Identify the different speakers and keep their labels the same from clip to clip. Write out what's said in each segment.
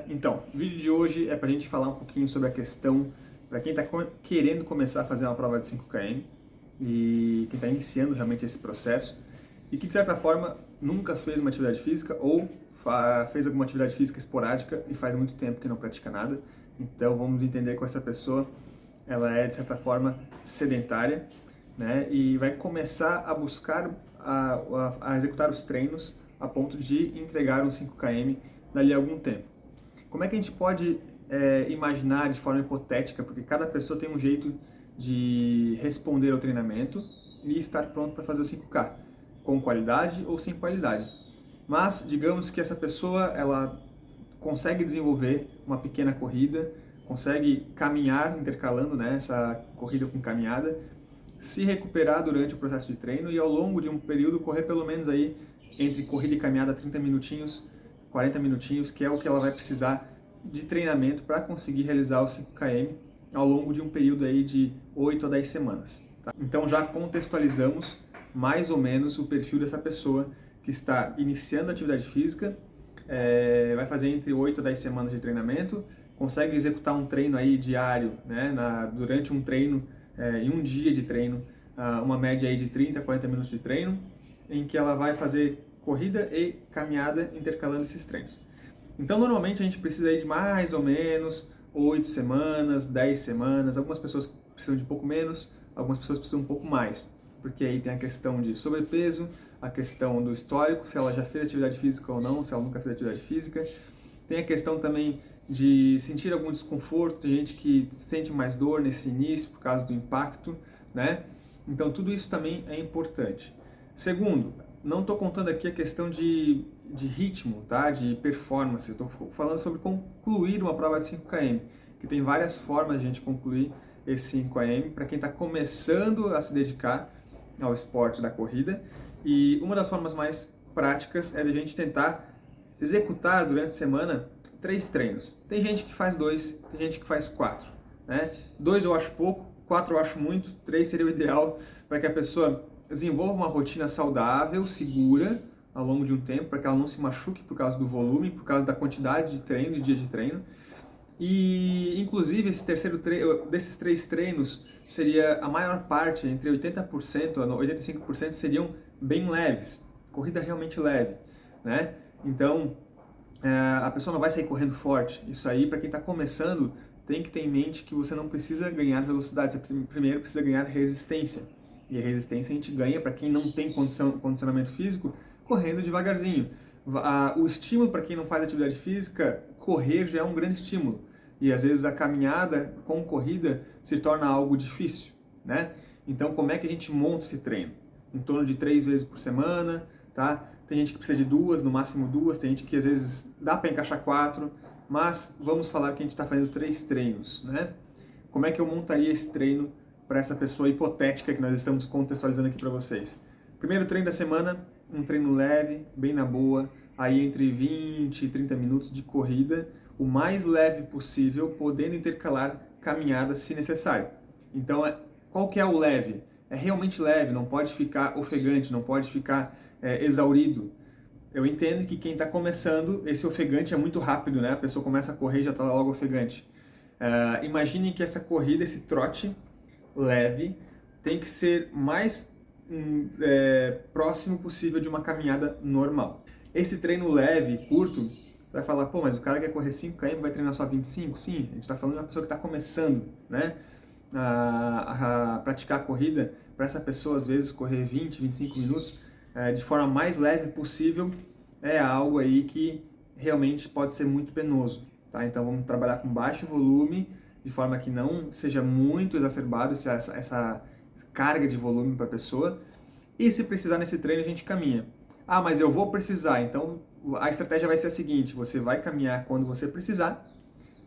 Speaker 1: Então, o vídeo de hoje é para a gente falar um pouquinho sobre a questão para quem está querendo começar a fazer uma prova de 5 km e quem está iniciando realmente esse processo e que de certa forma nunca fez uma atividade física ou fez alguma atividade física esporádica e faz muito tempo que não pratica nada. Então vamos entender que essa pessoa ela é de certa forma sedentária, né, e vai começar a buscar a executar os treinos a ponto de entregar um 5 km dali a algum tempo. Como é que a gente pode imaginar de forma hipotética, porque cada pessoa tem um jeito de responder ao treinamento e estar pronto para fazer o 5K, com qualidade ou sem qualidade. Mas digamos que essa pessoa ela consegue desenvolver uma pequena corrida, consegue caminhar intercalando, né, essa corrida com caminhada, se recuperar durante o processo de treino e ao longo de um período correr pelo menos aí entre corrida e caminhada 30 minutinhos, 40 minutinhos, que é o que ela vai precisar de treinamento para conseguir realizar os 5 km ao longo de um período aí de 8 a 10 semanas. Tá? Então já contextualizamos mais ou menos o perfil dessa pessoa que está iniciando a atividade física, vai fazer entre 8 a 10 semanas de treinamento, consegue executar um treino aí diário, né, durante um treino, em um dia de treino, uma média aí de 30 a 40 minutos de treino, em que ela vai fazer corrida e caminhada intercalando esses treinos. Então, normalmente a gente precisa aí de mais ou menos 8 semanas, 10 semanas, algumas pessoas precisam de um pouco menos, algumas pessoas precisam um pouco mais, porque aí tem a questão de sobrepeso, a questão do histórico, se ela já fez atividade física ou não, se ela nunca fez atividade física, tem a questão também de sentir algum desconforto, tem gente que sente mais dor nesse início por causa do impacto, né? Então tudo isso também é importante. Segundo, não estou contando aqui a questão de ritmo, tá? De performance, estou falando sobre concluir uma prova de 5 km, que tem várias formas de a gente concluir esse 5 km para quem está começando a se dedicar ao esporte da corrida. E uma das formas mais práticas é a gente tentar executar durante a semana 3 treinos. Tem gente que faz 2, tem gente que faz 4. Né? 2 eu acho pouco, 4 eu acho muito, 3 seria o ideal para que a pessoa desenvolva uma rotina saudável, segura, ao longo de um tempo, para que ela não se machuque por causa do volume, por causa da quantidade de treino, de dias de treino. E, inclusive, desses 3 treinos, seria a maior parte, entre 80% a 85%, seriam bem leves, corrida realmente leve, né? Então, a pessoa não vai sair correndo forte. Isso aí, para quem está começando, tem que ter em mente que você não precisa ganhar velocidade, você primeiro precisa ganhar resistência. E a resistência a gente ganha para quem não tem condicionamento físico, correndo devagarzinho. O estímulo para quem não faz atividade física, correr já é um grande estímulo. E às vezes a caminhada com corrida se torna algo difícil, né? Então como é que a gente monta esse treino? Em torno de 3 vezes por semana, tá? Tem gente que precisa de 2, no máximo 2, tem gente que às vezes dá para encaixar 4, mas vamos falar que a gente está fazendo 3 treinos, né? Como é que eu montaria esse treino para essa pessoa hipotética que nós estamos contextualizando aqui para vocês? Primeiro treino da semana, um treino leve, bem na boa, aí entre 20 e 30 minutos de corrida, o mais leve possível, podendo intercalar caminhadas se necessário. Então, qual que é o leve? É realmente leve, não pode ficar ofegante, não pode ficar exaurido. Eu entendo que quem está começando, esse ofegante é muito rápido, né? A pessoa começa a correr e já está logo ofegante. Imaginem que essa corrida, esse trote leve, tem que ser mais próximo possível de uma caminhada normal. Esse treino leve, curto, vai falar, pô, mas o cara quer correr 5 km, vai treinar só 25? Sim, a gente está falando de uma pessoa que está começando, né, a praticar a corrida. Para essa pessoa, às vezes, correr 20, 25 minutos de forma mais leve possível é algo aí que realmente pode ser muito penoso. Tá? Então vamos trabalhar com baixo volume, de forma que não seja muito exacerbado essa carga de volume para a pessoa. E se precisar nesse treino, a gente caminha. Ah, mas eu vou precisar, então a estratégia vai ser a seguinte: você vai caminhar quando você precisar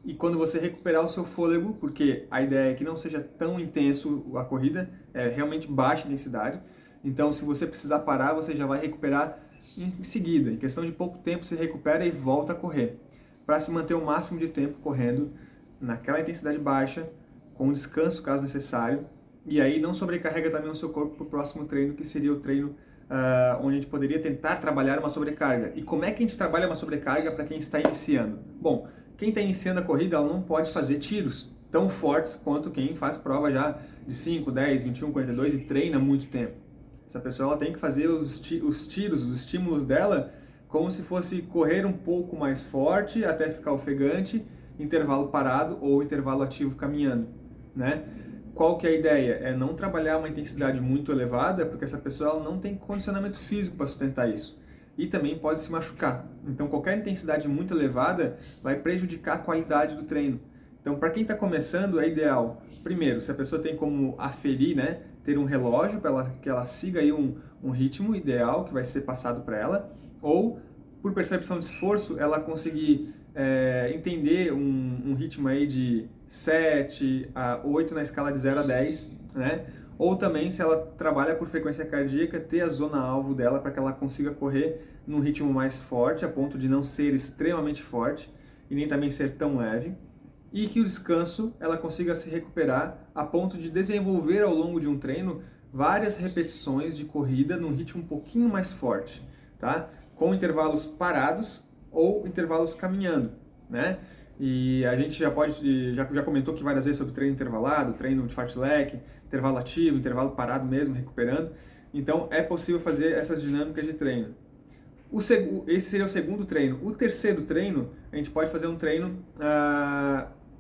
Speaker 1: e quando você recuperar o seu fôlego, porque a ideia é que não seja tão intenso a corrida, é realmente baixa intensidade. Então, se você precisar parar, você já vai recuperar em seguida. Em questão de pouco tempo, você recupera e volta a correr, para se manter o máximo de tempo correndo naquela intensidade baixa, com descanso caso necessário, e aí não sobrecarrega também o seu corpo para o próximo treino, que seria o treino onde a gente poderia tentar trabalhar uma sobrecarga. E como é que a gente trabalha uma sobrecarga para quem está iniciando? Bom, quem está iniciando a corrida, ela não pode fazer tiros tão fortes quanto quem faz prova já de 5, 10, 21, 42 e treina muito tempo. Essa pessoa ela tem que fazer os tiros, os estímulos dela, como se fosse correr um pouco mais forte até ficar ofegante, intervalo parado ou intervalo ativo caminhando, né? Qual que é a ideia? É não trabalhar uma intensidade muito elevada, porque essa pessoa ela não tem condicionamento físico para sustentar isso. E também pode se machucar. Então, qualquer intensidade muito elevada vai prejudicar a qualidade do treino. Então, para quem está começando, é ideal, primeiro, se a pessoa tem como aferir, né, ter um relógio para que ela siga aí um ritmo ideal que vai ser passado para ela, ou, por percepção de esforço, ela conseguir entender um ritmo aí de 7 a 8 na escala de 0 a 10, né? Ou também, se ela trabalha por frequência cardíaca, ter a zona-alvo dela para que ela consiga correr num ritmo mais forte, a ponto de não ser extremamente forte e nem também ser tão leve, e que o descanso ela consiga se recuperar a ponto de desenvolver ao longo de um treino várias repetições de corrida num ritmo um pouquinho mais forte, tá? Com intervalos parados ou intervalos caminhando, né? E a gente já comentou aqui várias vezes sobre treino intervalado, treino de fartlek, intervalo ativo, intervalo parado mesmo, recuperando. Então é possível fazer essas dinâmicas de treino. Esse seria o segundo treino. O terceiro treino, a gente pode fazer um treino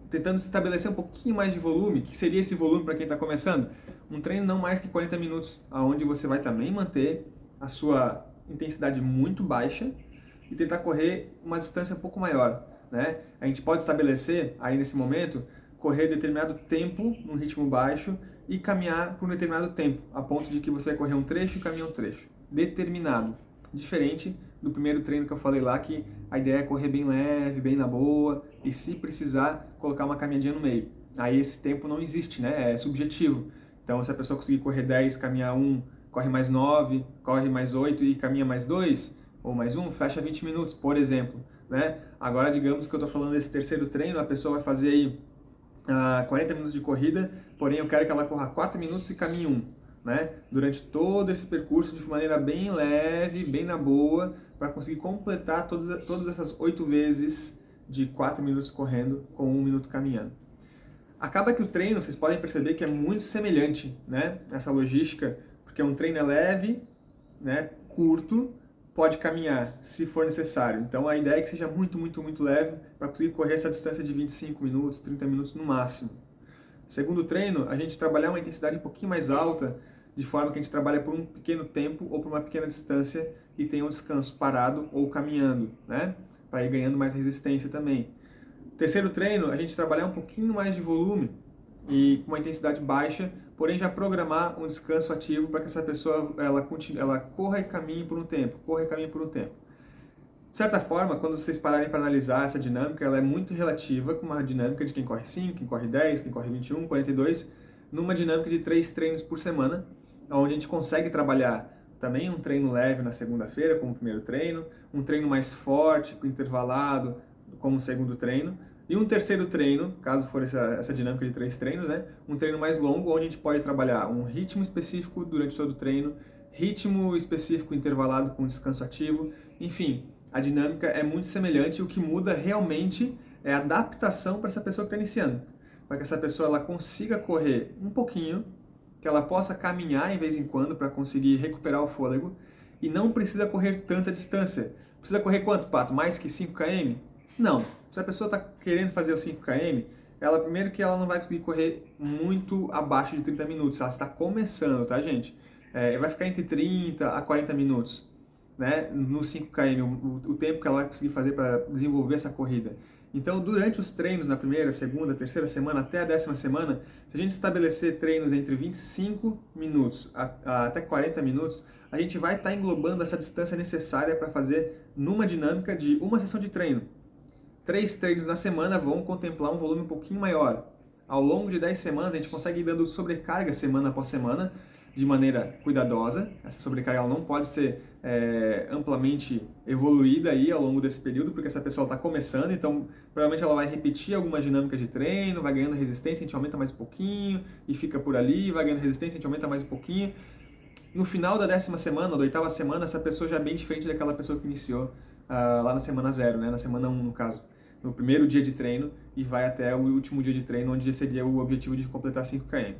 Speaker 1: tentando estabelecer um pouquinho mais de volume, que seria esse volume para quem está começando. Um treino não mais que 40 minutos, onde você vai também manter a sua intensidade muito baixa e tentar correr uma distância um pouco maior, né? A gente pode estabelecer, aí nesse momento, correr determinado tempo num ritmo baixo e caminhar por um determinado tempo, a ponto de que você vai correr um trecho e caminhar um trecho. Determinado. Diferente do primeiro treino que eu falei lá, que a ideia é correr bem leve, bem na boa, e se precisar, colocar uma caminhadinha no meio. Aí esse tempo não existe, né? É subjetivo. Então, se a pessoa conseguir correr 10, caminhar 1, corre mais 9, corre mais 8 e caminha mais 2, ou mais 1, fecha 20 minutos, por exemplo, né? Agora, digamos que eu estou falando desse terceiro treino, a pessoa vai fazer aí 40 minutos de corrida, porém eu quero que ela corra 4 minutos e caminhe 1, né? Durante todo esse percurso de maneira bem leve, bem na boa, para conseguir completar todas essas 8 vezes de 4 minutos correndo com 1 minuto caminhando. Acaba que o treino, vocês podem perceber que é muito semelhante, né? Essa logística, porque um treino é leve, né? Curto, pode caminhar se for necessário. Então a ideia é que seja muito, muito, muito leve para conseguir correr essa distância de 25 minutos, 30 minutos no máximo. Segundo treino, a gente trabalhar uma intensidade um pouquinho mais alta, de forma que a gente trabalha por um pequeno tempo ou por uma pequena distância e tenha um descanso parado ou caminhando, né? Para ir ganhando mais resistência também. Terceiro treino, a gente trabalhar um pouquinho mais de volume e com uma intensidade baixa, porém já programar um descanso ativo para que essa pessoa ela corra e caminhe por um tempo, corra e caminhe por um tempo. De certa forma, quando vocês pararem para analisar essa dinâmica, ela é muito relativa com uma dinâmica de quem corre 5, quem corre 10, quem corre 21, 42, numa dinâmica de 3 treinos por semana, onde a gente consegue trabalhar também um treino leve na segunda-feira, como primeiro treino, um treino mais forte, intervalado, como segundo treino, e um terceiro treino, caso for essa dinâmica de 3 treinos, né? Um treino mais longo, onde a gente pode trabalhar um ritmo específico durante todo o treino, ritmo específico intervalado com descanso ativo, enfim, a dinâmica é muito semelhante, o que muda realmente é a adaptação para essa pessoa que está iniciando, para que essa pessoa ela consiga correr um pouquinho, que ela possa caminhar em vez em quando para conseguir recuperar o fôlego, e não precisa correr tanta distância. Precisa correr quanto, Pato? Mais que 5 km? Não. Se a pessoa está querendo fazer os 5 km, primeiro que ela não vai conseguir correr muito abaixo de 30 minutos. Ela está começando, tá, gente? Vai ficar entre 30 a 40 minutos, né? Nos 5 km, o tempo que ela vai conseguir fazer para desenvolver essa corrida. Então, durante os treinos, na primeira, segunda, terceira semana, até a 10ª semana, se a gente estabelecer treinos entre 25 minutos até 40 minutos, a gente vai estar englobando essa distância necessária para fazer numa dinâmica de uma sessão de treino. 3 treinos na semana vão contemplar um volume um pouquinho maior. Ao longo de 10 semanas, a gente consegue ir dando sobrecarga semana após semana, de maneira cuidadosa. Essa sobrecarga ela não pode ser amplamente evoluída aí ao longo desse período, porque essa pessoa está começando, então provavelmente ela vai repetir algumas dinâmicas de treino, vai ganhando resistência, a gente aumenta mais um pouquinho, e fica por ali, vai ganhando resistência, a gente aumenta mais um pouquinho. no final da 10ª semana, ou da 8ª semana, essa pessoa já é bem diferente daquela pessoa que iniciou lá na semana 0, né? Na semana 1, no caso. No primeiro dia de treino e vai até o último dia de treino, onde seria o objetivo de completar 5 km.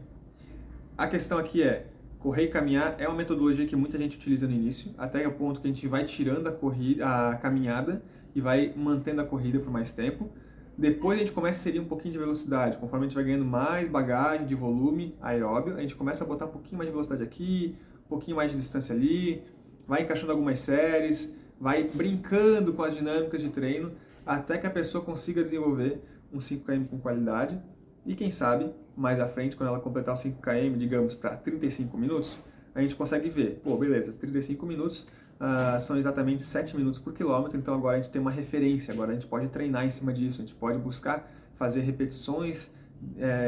Speaker 1: A questão aqui é, correr e caminhar é uma metodologia que muita gente utiliza no início, até o ponto que a gente vai tirando a caminhada e vai mantendo a corrida por mais tempo. Depois a gente começa a inserir um pouquinho de velocidade, conforme a gente vai ganhando mais bagagem de volume aeróbio, a gente começa a botar um pouquinho mais de velocidade aqui, um pouquinho mais de distância ali, vai encaixando algumas séries, vai brincando com as dinâmicas de treino, até que a pessoa consiga desenvolver um 5 km com qualidade. E quem sabe, mais à frente, quando ela completar os 5 km, digamos, para 35 minutos, a gente consegue ver, pô, beleza, 35 minutos são exatamente 7 minutos por quilômetro, então agora a gente tem uma referência, agora a gente pode treinar em cima disso, a gente pode buscar fazer repetições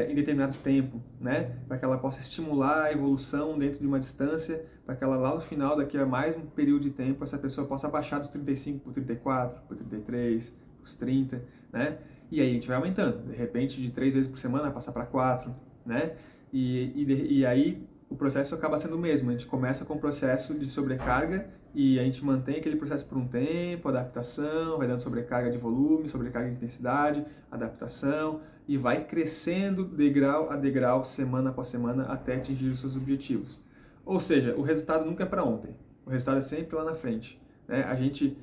Speaker 1: em determinado tempo, né? Para que ela possa estimular a evolução dentro de uma distância, para que ela lá no final, daqui a mais um período de tempo, essa pessoa possa baixar dos 35 para 34, para 33, para os 30, né? E aí a gente vai aumentando, de repente de 3 vezes por semana passar para 4, né? E aí o processo acaba sendo o mesmo, a gente começa com o processo de sobrecarga e a gente mantém aquele processo por um tempo, adaptação, vai dando sobrecarga de volume, sobrecarga de intensidade, adaptação, e vai crescendo degrau a degrau, semana após semana, até atingir os seus objetivos. Ou seja, o resultado nunca é para ontem, o resultado é sempre lá na frente, né? A gente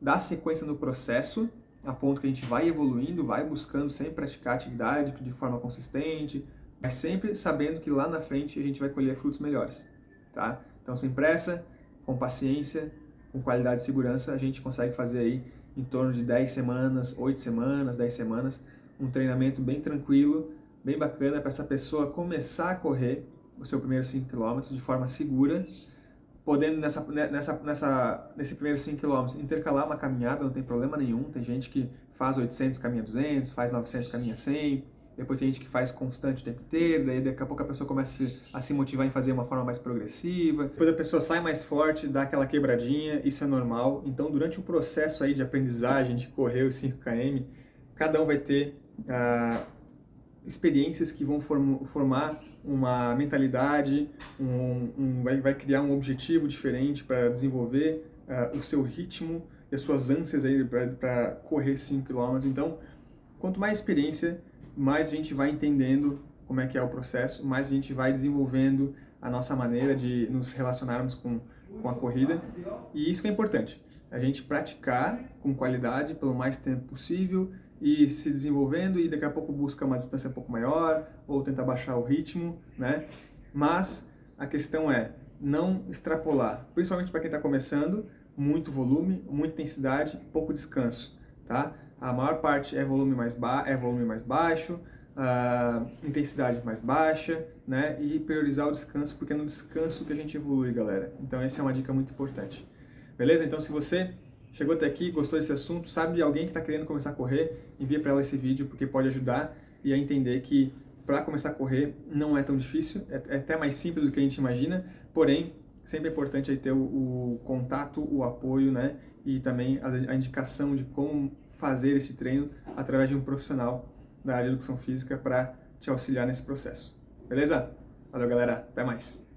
Speaker 1: dá sequência no processo, a ponto que a gente vai evoluindo, vai buscando sempre praticar atividade de forma consistente, mas sempre sabendo que lá na frente a gente vai colher frutos melhores, tá? Então, sem pressa, com paciência, com qualidade e segurança, a gente consegue fazer aí em torno de 10 semanas, 8 semanas, 10 semanas, um treinamento bem tranquilo, bem bacana para essa pessoa começar a correr o seu primeiro 5 km de forma segura, podendo nesse primeiro 5 km intercalar uma caminhada, não tem problema nenhum. Tem gente que faz 800, caminha 200, faz 900, caminha 100, depois tem gente que faz constante o tempo inteiro, daí daqui a pouco a pessoa começa a se motivar em fazer uma forma mais progressiva, depois a pessoa sai mais forte, dá aquela quebradinha, isso é normal. Então, durante o processo aí de aprendizagem, de correr os 5 km, cada um vai ter experiências que vão formar uma mentalidade, vai criar um objetivo diferente para desenvolver o seu ritmo e as suas ânsias para correr 5 km. Então, quanto mais experiência, mais a gente vai entendendo como é que é o processo, mais a gente vai desenvolvendo a nossa maneira de nos relacionarmos com a corrida. E isso que é importante, a gente praticar com qualidade pelo mais tempo possível, e se desenvolvendo e daqui a pouco busca uma distância um pouco maior ou tentar baixar o ritmo, né? Mas a questão é não extrapolar, principalmente para quem está começando, muito volume, muita intensidade, pouco descanso, tá? A maior parte é volume mais baixo, intensidade mais baixa, né? E priorizar o descanso, porque é no descanso que a gente evolui, galera. Então essa é uma dica muito importante. Beleza? Então se você chegou até aqui, gostou desse assunto, sabe de alguém que está querendo começar a correr, envia para ela esse vídeo, porque pode ajudar e a entender que para começar a correr não é tão difícil, é até mais simples do que a gente imagina, porém, sempre é importante aí ter o contato, o apoio, né? E também a indicação de como fazer esse treino através de um profissional da área de educação física para te auxiliar nesse processo. Beleza? Valeu, galera. Até mais.